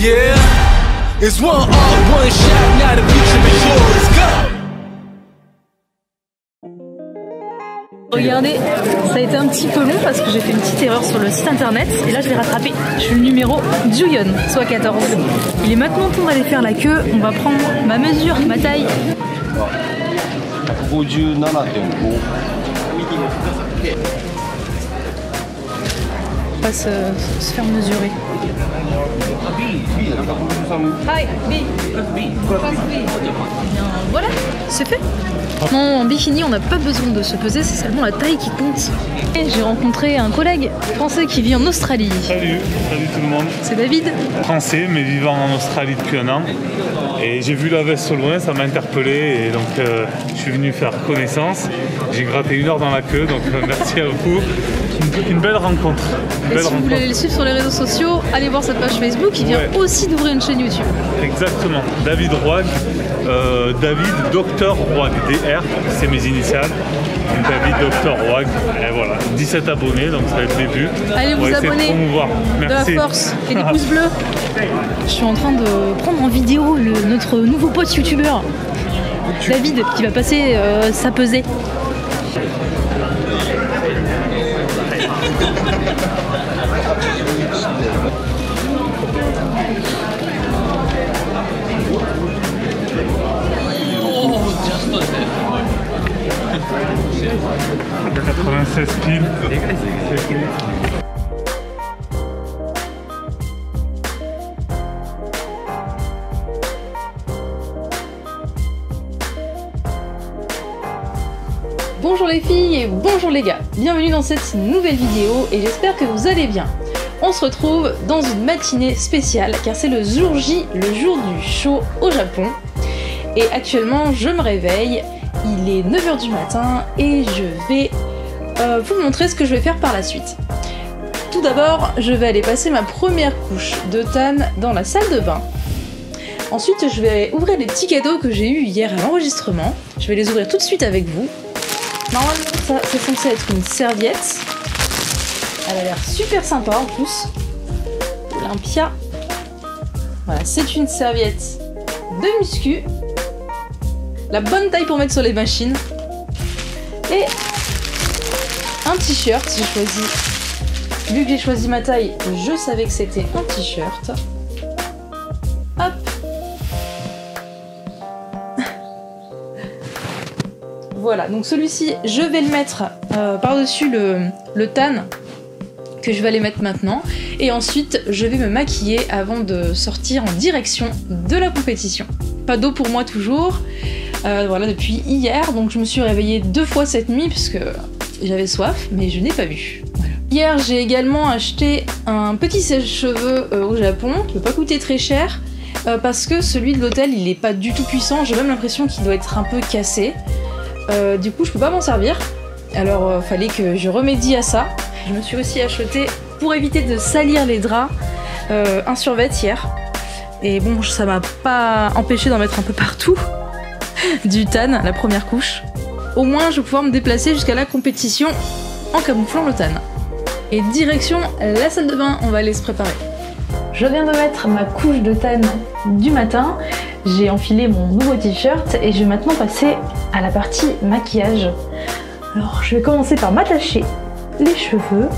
Yeah, it's one art, one shot, now the future is yours. Go! Regardez, ça a été un petit peu long parce que j'ai fait une petite erreur sur le site internet et là je l'ai rattrapé. Je suis le numéro Juyeon, soit 14. Il est maintenant temps d'aller faire la queue. On va prendre ma mesure, ma taille. 57.5. On va se faire mesurer. Hi, B. Voilà, c'est fait. Non, en bikini, on n'a pas besoin de se peser, c'est seulement la taille qui compte. Et j'ai rencontré un collègue français qui vit en Australie. Salut tout le monde. C'est David. Français, mais vivant en Australie depuis un an. Et j'ai vu la veste au loin, ça m'a interpellé et donc je suis venu faire connaissance. J'ai gratté 1 heure dans la queue, donc merci à vous. Une belle rencontre. Et si vous voulez le suivre sur les réseaux sociaux, allez voir cette page Facebook. Il vient aussi d'ouvrir une chaîne YouTube. Exactement. David Roig, David Dr Roig, DR, c'est mes initiales. David Dr Roig, et voilà, 17 abonnés, donc ça va être le début. Allez vous abonner, de la force et des pouces bleus. Je suis en train de prendre en vidéo notre nouveau pote youtubeur, David, qui va passer sa pesée. De 96 piles. Bonjour les filles et bonjour les gars, bienvenue dans cette nouvelle vidéo et j'espère que vous allez bien. On se retrouve dans une matinée spéciale car c'est le jour J, le jour du show au Japon. Et actuellement je me réveille, il est 9 h du matin et je vais vous montrer ce que je vais faire par la suite. Tout d'abord, je vais aller passer ma première couche de tan dans la salle de bain. Ensuite, je vais ouvrir les petits cadeaux que j'ai eu hier à l'enregistrement. Je vais les ouvrir tout de suite avec vous. Normalement, ça c'est censé être une serviette. Elle a l'air super sympa en plus. Olympia. Voilà, c'est une serviette de muscu. La bonne taille pour mettre sur les machines. Et un t-shirt, j'ai choisi. Vu que j'ai choisi ma taille, je savais que c'était un t-shirt. Hop. Voilà, donc celui-ci, je vais le mettre par-dessus le tan que je vais aller mettre maintenant. Et ensuite, je vais me maquiller avant de sortir en direction de la compétition. Pas d'eau pour moi toujours. Voilà, depuis hier, donc je me suis réveillée 2 fois cette nuit parce que j'avais soif, mais je n'ai pas bu. Voilà. Hier, j'ai également acheté un petit sèche-cheveux au Japon, qui ne peut pas coûter très cher, parce que celui de l'hôtel, il n'est pas du tout puissant, j'ai même l'impression qu'il doit être un peu cassé. Du coup, je peux pas m'en servir, alors fallait que je remédie à ça. Je me suis aussi acheté, pour éviter de salir les draps, un survêt hier. Et bon, ça m'a pas empêché d'en mettre un peu partout. Du tan, la première couche. Au moins, je vais pouvoir me déplacer jusqu'à la compétition en camouflant le tan. Et direction la salle de bain, on va aller se préparer. Je viens de mettre ma couche de tan du matin. J'ai enfilé mon nouveau t-shirt et je vais maintenant passer à la partie maquillage. Alors, je vais commencer par m'attacher les cheveux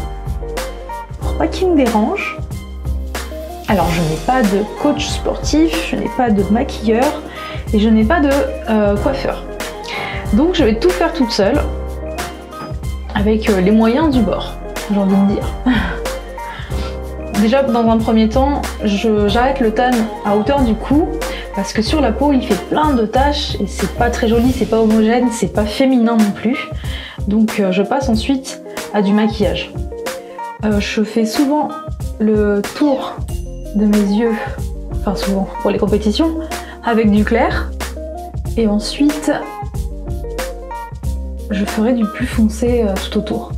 pour pas qu'ils me dérangent. Alors, je n'ai pas de coach sportif, je n'ai pas de maquilleur et je n'ai pas de coiffeur. Donc, je vais tout faire toute seule avec les moyens du bord, j'ai envie de dire. Déjà, dans un premier temps, j'arrête le tan à hauteur du cou parce que sur la peau, il fait plein de taches et c'est pas très joli, c'est pas homogène, c'est pas féminin non plus. Donc, je passe ensuite à du maquillage. Je fais souvent le tour de mes yeux, enfin souvent pour les compétitions, avec du clair. Et ensuite, je ferai du plus foncé tout autour.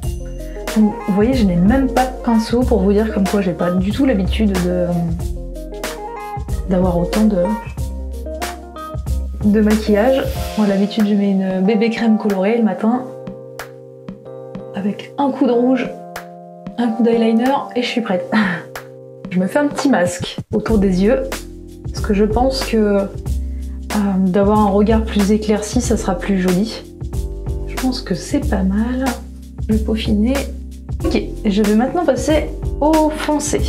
Donc, vous voyez, je n'ai même pas de pinceau pour vous dire comme quoi j'ai pas du tout l'habitude d'avoir autant de maquillage. Moi, d'habitude, je mets une bébé crème colorée le matin avec un coup de rouge, un coup d'eyeliner et je suis prête. Je me fais un petit masque autour des yeux, parce que je pense que d'avoir un regard plus éclairci, ça sera plus joli. Je pense que c'est pas mal. Je vais peaufiner. Ok, je vais maintenant passer au foncé.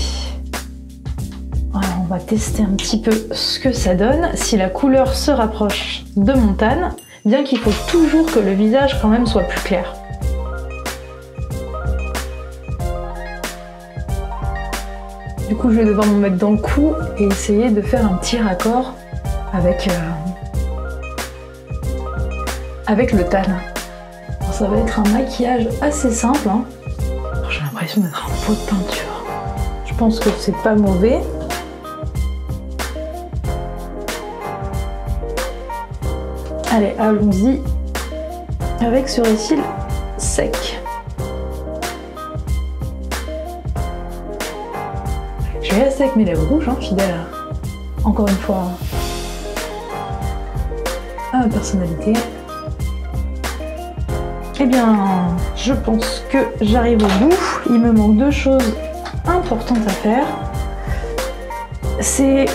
Voilà, on va tester un petit peu ce que ça donne, si la couleur se rapproche de mon tan, bien qu'il faut toujours que le visage quand même soit plus clair. Du coup, je vais devoir me mettre dans le cou et essayer de faire un petit raccord avec le tan. Alors, ça va être un maquillage assez simple, hein. J'ai l'impression d'être un pot de peinture. Je pense que c'est pas mauvais. Allez, allons-y avec ce cils sec. Je vais rester avec mes lèvres rouges, hein, fidèle encore une fois à ma personnalité. Eh bien, je pense que j'arrive au bout. Il me manque deux choses importantes à faire. C'est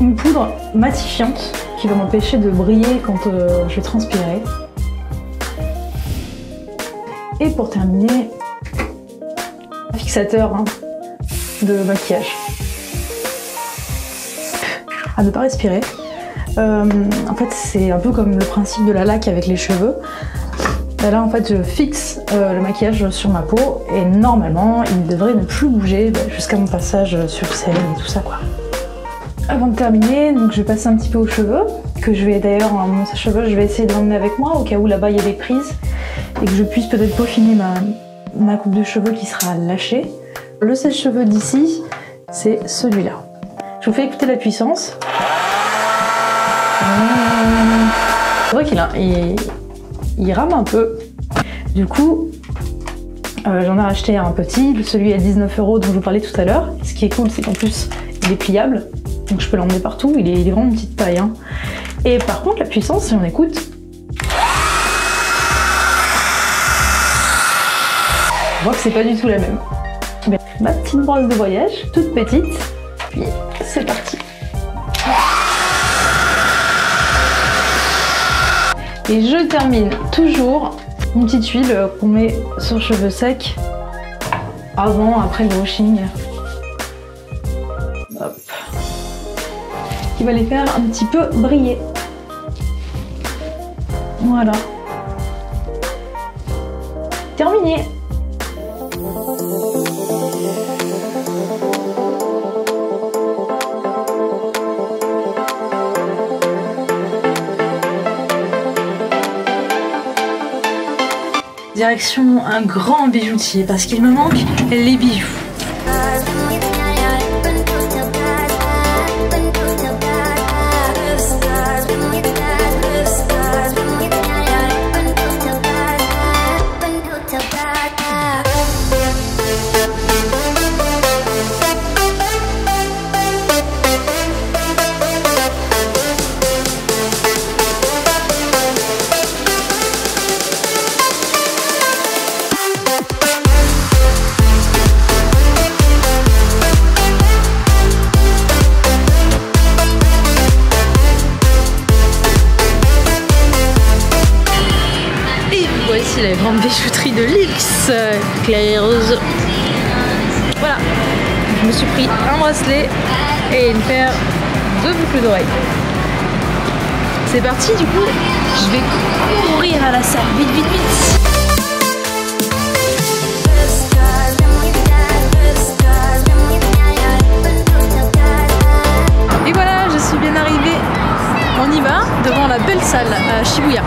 une poudre matifiante qui va m'empêcher de briller quand je vais transpirer. Et pour terminer, un fixateur de maquillage. À ne pas respirer. En fait, c'est un peu comme le principe de la laque avec les cheveux. Là, en fait, je fixe le maquillage sur ma peau et normalement, il devrait ne plus bouger jusqu'à mon passage sur scène et tout ça, quoi. Avant de terminer, donc je vais passer un petit peu aux cheveux, que je vais d'ailleurs, mon sèche-cheveux, je vais essayer de l'emmener avec moi au cas où là-bas il y a des prises et que je puisse peut-être peaufiner ma coupe de cheveux qui sera lâchée. Le sèche-cheveux d'ici, c'est celui-là. Je vous fais écouter la puissance. C'est vrai qu'il rame un peu. Du coup, j'en ai racheté un petit, celui à 19 € dont je vous parlais tout à l'heure. Ce qui est cool, c'est qu'en plus, il est pliable. Donc je peux l'emmener partout, il est vraiment une petite taille. Hein. Et par contre, la puissance, si on écoute... On voit que c'est pas du tout la même. Mais ma petite brosse de voyage, toute petite. Puis c'est parti. Et je termine toujours une petite huile qu'on met sur cheveux secs avant, après le washing. Hop. Qui va les faire un petit peu briller. Voilà. Terminé. Direction un grand bijoutier parce qu'il me manque les bijoux. Voici la grande bijouterie de luxe, clair et rose. Voilà, je me suis pris un bracelet et une paire de boucles d'oreilles. C'est parti, du coup, je vais courir à la salle, vite, vite, vite. Et voilà, je suis bien arrivée. On y va, devant la belle salle à Shibuya.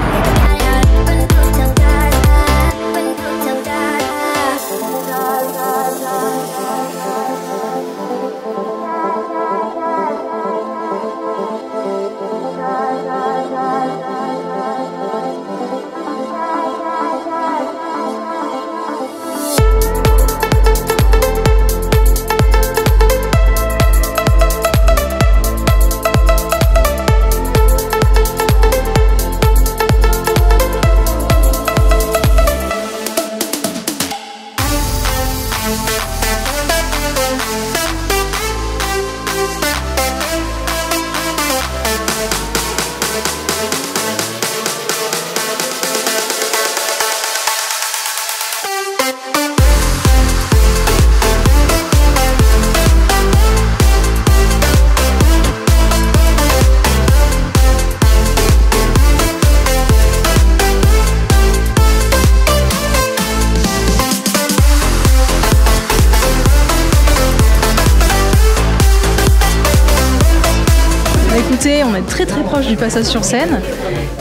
côté, on est très proche du passage sur scène.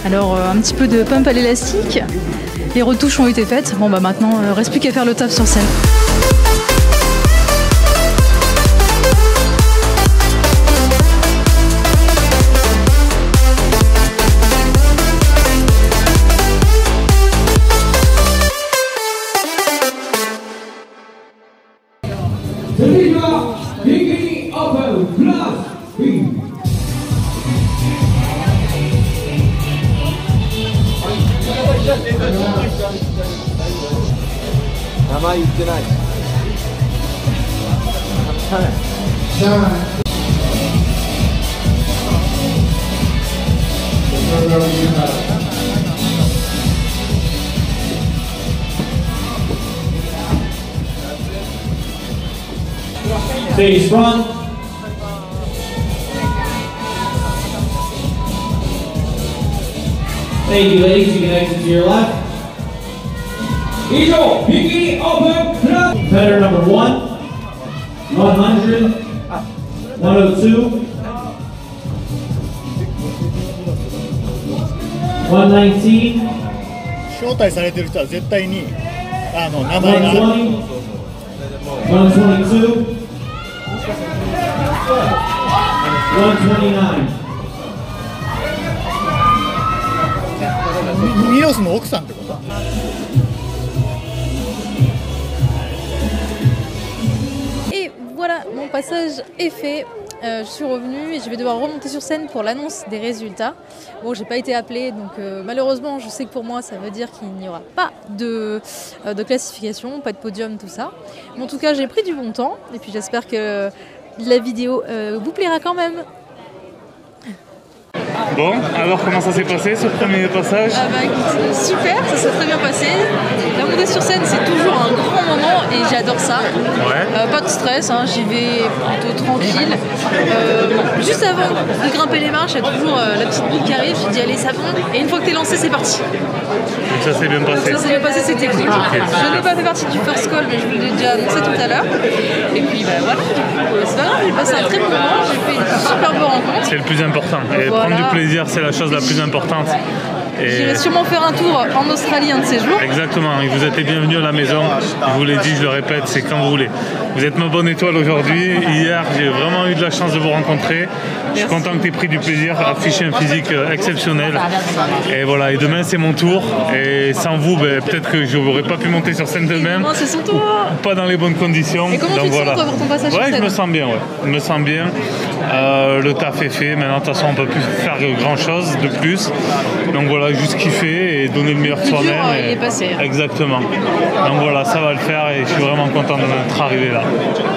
Alors un petit peu de pump à l'élastique. Les retouches ont été faites. Bon bah maintenant, reste plus qu'à faire le taf sur scène. Stage front. Thank you, ladies. You can exit to your left. Eagle, Biggie, open, club. Competitor number 1, 100, 102, 119. 招待されてる人は絶対に名前がある。 120, 122, 129. ミロスの奥さんってこと？ Et voilà, mon passage est fait. Je suis revenue et je vais devoir remonter sur scène pour l'annonce des résultats. Bon, j'ai pas été appelée, donc malheureusement, je sais que pour moi, ça veut dire qu'il n'y aura pas de classification, pas de podium, tout ça. Mais en tout cas, j'ai pris du bon temps et puis j'espère que la vidéo vous plaira quand même. Bon, alors comment ça s'est passé ce premier passage? Ah bah écoute, super, ça s'est très bien passé. La montée sur scène, c'est toujours un grand moment et j'adore ça. Ouais. Pas de stress, hein, j'y vais plutôt tranquille. Juste avant de grimper les marches, il y a toujours la petite boule qui arrive, je dis allez ça monte, et une fois que t'es lancé, c'est parti. Donc ça s'est bien passé. Ça s'est bien passé, c'était cool. Je n'ai pas fait partie du first call, mais je vous l'ai déjà annoncé tout à l'heure. Et puis bah voilà, c'est pas grave, j'ai passé un très bon moment, j'ai fait une superbe rencontre. C'est le plus important. Et Voilà. prendre du plaisir, c'est la chose la plus importante. Et J'irai sûrement faire un tour en Australie un de ces jours. exactement, et vous êtes les bienvenus à la maison. Je vous l'ai dit, je le répète, c'est quand vous voulez. Vous êtes ma bonne étoile aujourd'hui. Hier, j'ai vraiment eu de la chance de vous rencontrer. Je suis content que tu aies pris du plaisir à afficher un physique exceptionnel. Et voilà, et demain c'est mon tour. Et sans vous, peut-être que je n'aurais pas pu monter sur scène demain. Non, c'est son tour. Pas dans les bonnes conditions. Et comment donc tu te voilà. sens toi pour ton passage sur Ouais, je scène? me sens bien, ouais. Je me sens bien. Le taf est fait. Maintenant, de toute façon, on ne peut plus faire grand chose de plus. Donc voilà, juste kiffer et donner le meilleur de Le plus dur, soi-même. il est passé. Exactement. Donc voilà, ça va le faire et je suis vraiment content d'être arrivé là.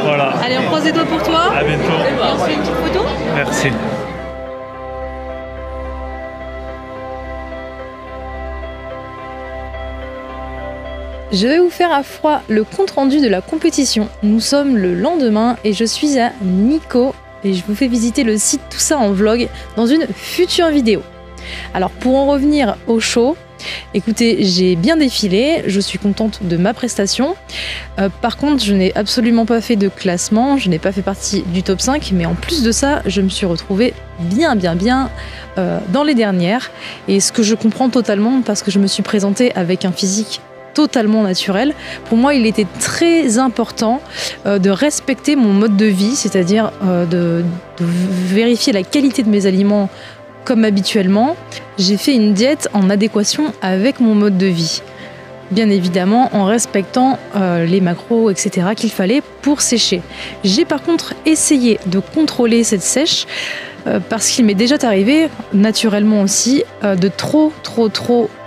Voilà. Allez, on croise les doigts pour toi. À bientôt. Et on se fait une petite photo. Merci. Je vais vous faire à froid le compte-rendu de la compétition. Nous sommes le lendemain et je suis à Nikko et je vous fais visiter le site, tout ça en vlog, dans une future vidéo. Alors pour en revenir au show, écoutez, j'ai bien défilé, je suis contente de ma prestation. Par contre, je n'ai absolument pas fait de classement, je n'ai pas fait partie du top 5, mais en plus de ça, je me suis retrouvée bien dans les dernières. Et ce que je comprends totalement, parce que je me suis présentée avec un physique totalement naturel. Pour moi, il était très important de respecter mon mode de vie, c'est-à-dire de vérifier la qualité de mes aliments comme habituellement. J'ai fait une diète en adéquation avec mon mode de vie. Bien évidemment en respectant les macros, etc. qu'il fallait pour sécher. J'ai par contre essayé de contrôler cette sèche parce qu'il m'est déjà arrivé, naturellement aussi, de trop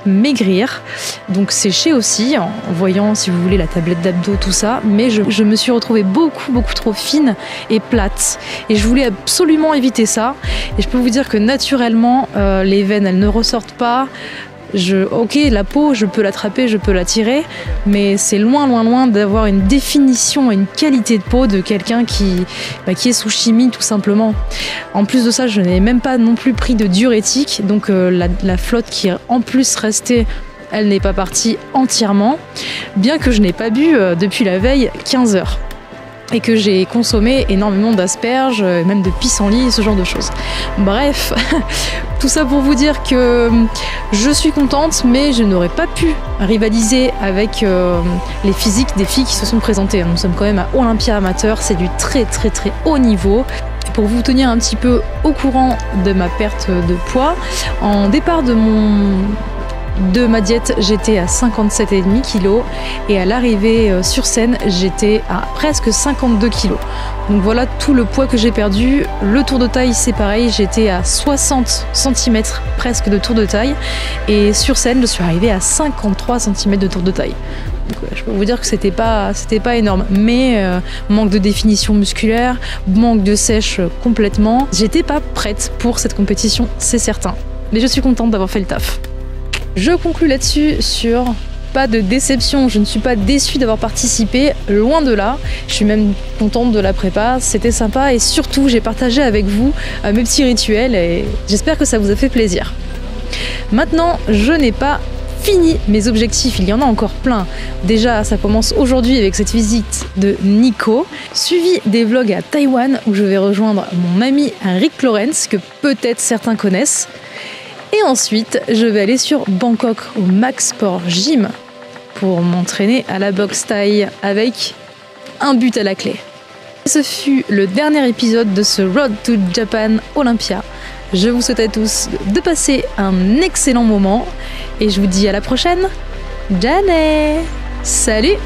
maigrir, donc sécher aussi, en voyant, si vous voulez, la tablette d'abdos, tout ça, mais je me suis retrouvée beaucoup trop fine et plate, et je voulais absolument éviter ça, et je peux vous dire que naturellement, les veines, elles ne ressortent pas. Ok, la peau, je peux l'attraper, je peux la tirer, mais c'est loin d'avoir une définition et une qualité de peau de quelqu'un qui est sous chimie, tout simplement. En plus de ça, je n'ai même pas non plus pris de diurétique, donc la flotte qui est en plus restée, elle n'est pas partie entièrement, bien que je n'ai pas bu depuis la veille 15 heures. et que j'ai consommé énormément d'asperges, même de pissenlit, ce genre de choses. Bref, tout ça pour vous dire que je suis contente, mais je n'aurais pas pu rivaliser avec les physiques des filles qui se sont présentées. Nous sommes quand même à Olympia Amateur, c'est du très très très haut niveau. Pour vous tenir un petit peu au courant de ma perte de poids, en départ de ma diète, j'étais à 57,5 kg et à l'arrivée sur scène, j'étais à presque 52 kg. Donc voilà tout le poids que j'ai perdu. Le tour de taille, c'est pareil, j'étais à 60 cm presque de tour de taille et sur scène, je suis arrivée à 53 cm de tour de taille. Donc, je peux vous dire que c'était pas énorme, mais manque de définition musculaire, manque de sèche complètement. J'étais pas prête pour cette compétition, c'est certain. Mais je suis contente d'avoir fait le taf. Je conclue là-dessus sur pas de déception, je ne suis pas déçue d'avoir participé, loin de là. Je suis même contente de la prépa, c'était sympa et surtout j'ai partagé avec vous mes petits rituels et j'espère que ça vous a fait plaisir. Maintenant, je n'ai pas fini mes objectifs, il y en a encore plein. Déjà, ça commence aujourd'hui avec cette visite de Nico, suivi des vlogs à Taïwan où je vais rejoindre mon ami Rick Lawrence, que peut-être certains connaissent. Et ensuite, je vais aller sur Bangkok au Max Sport Gym pour m'entraîner à la boxe thaï avec un but à la clé. Ce fut le dernier épisode de ce Road to Japan Olympia. Je vous souhaite à tous de passer un excellent moment et je vous dis à la prochaine. Jane! Salut!